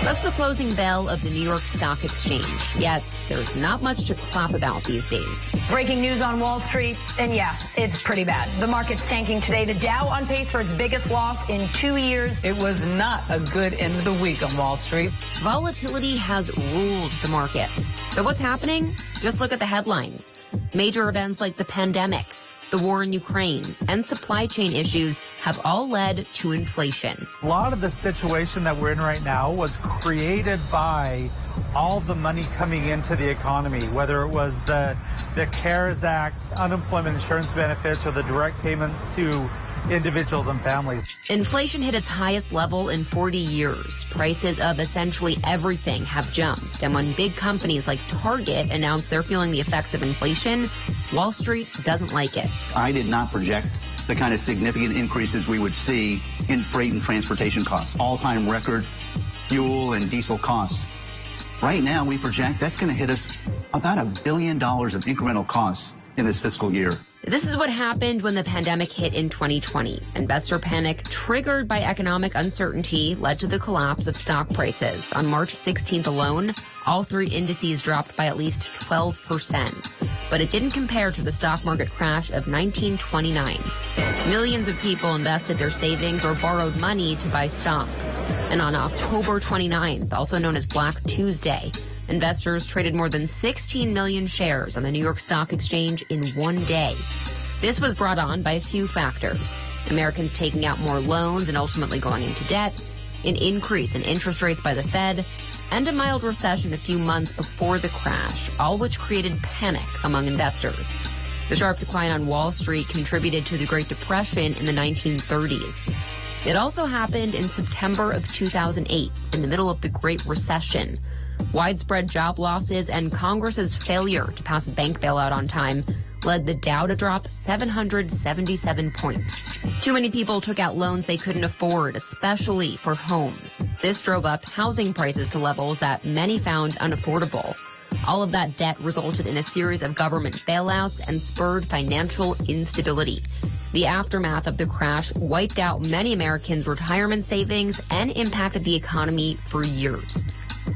That's the closing bell of the New York Stock Exchange. Yet, there's not much to clap about these days. Breaking news on Wall Street, and yeah, it's pretty bad. The market's tanking today. The Dow on pace for its biggest loss in 2 years. It was not a good end of the week on Wall Street. Volatility has ruled the markets. So what's happening? Just look at the headlines. Major events like the pandemic, the war in Ukraine, and supply chain issues have all led to inflation. A lot of the situation that we're in right now was created by all the money coming into the economy, whether it was the CARES Act, unemployment insurance benefits, or the direct payments to individuals and families. Inflation hit its highest level in 40 years. Prices of essentially everything have jumped. And when big companies like Target announce they're feeling the effects of inflation, Wall Street doesn't like it. I did not project the kind of significant increases we would see in freight and transportation costs. All-time record fuel and diesel costs. Right now, we project that's going to hit us about $1 billion of incremental costs in this fiscal year. This is what happened when the pandemic hit in 2020. Investor panic triggered by economic uncertainty led to the collapse of stock prices. On March 16th alone, all three indices dropped by at least 12%. But it didn't compare to the stock market crash of 1929. Millions of people invested their savings or borrowed money to buy stocks. And on October 29th, also known as Black Tuesday, investors traded more than 16 million shares on the New York Stock Exchange in one day. This was brought on by a few factors. Americans taking out more loans and ultimately going into debt, an increase in interest rates by the Fed, and a mild recession a few months before the crash, all which created panic among investors. The sharp decline on Wall Street contributed to the Great Depression in the 1930s. It also happened in September of 2008, in the middle of the Great Recession. Widespread job losses and Congress's failure to pass a bank bailout on time led the Dow to drop 777 points. Too many people took out loans they couldn't afford, especially for homes. This drove up housing prices to levels that many found unaffordable. All of that debt resulted in a series of government bailouts and spurred financial instability. The aftermath of the crash wiped out many Americans' retirement savings and impacted the economy for years.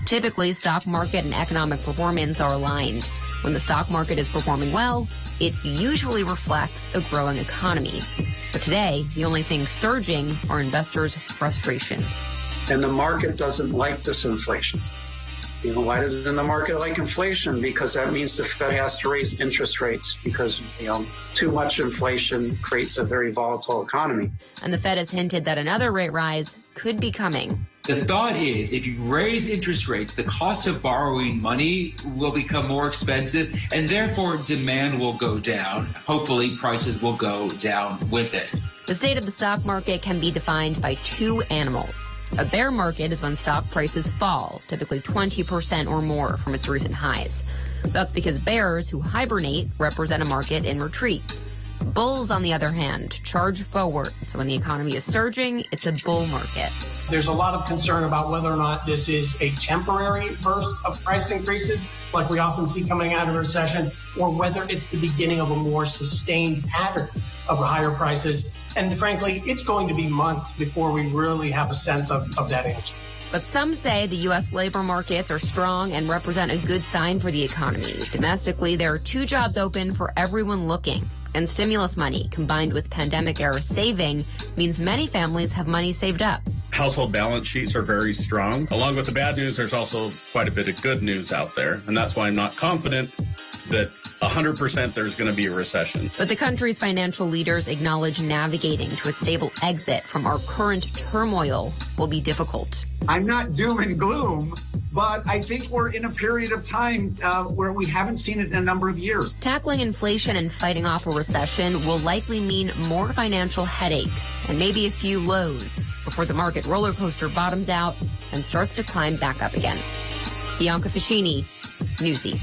Typically, stock market and economic performance are aligned. When the stock market is performing well, it usually reflects a growing economy. But today, the only thing surging are investors' frustrations. And the market doesn't like this inflation. You know, why doesn't the market like inflation? Because that means the Fed has to raise interest rates because, too much inflation creates a very volatile economy. And the Fed has hinted that another rate rise could be coming. The thought is if you raise interest rates, the cost of borrowing money will become more expensive and therefore demand will go down. Hopefully prices will go down with it. The state of the stock market can be defined by two animals. A bear market is when stock prices fall, typically 20% or more from its recent highs. That's because bears who hibernate represent a market in retreat. Bulls, on the other hand, charge forward. So when the economy is surging, it's a bull market. There's a lot of concern about whether or not this is a temporary burst of price increases, like we often see coming out of a recession, or whether it's the beginning of a more sustained pattern of higher prices. And frankly, it's going to be months before we really have a sense of that answer. But some say the U.S. labor markets are strong and represent a good sign for the economy. Domestically, there are 2 jobs open for everyone looking. And stimulus money, combined with pandemic-era saving, means many families have money saved up. Household balance sheets are very strong. Along with the bad news, there's also quite a bit of good news out there. And that's why I'm not confident that 100% there's going to be a recession. But the country's financial leaders acknowledge navigating to a stable exit from our current turmoil will be difficult. I'm not doom and gloom, but I think we're in a period of time where we haven't seen it in a number of years. Tackling inflation and fighting off a recession will likely mean more financial headaches and maybe a few lows before the market roller coaster bottoms out and starts to climb back up again. Bianca Ficini, Newsy.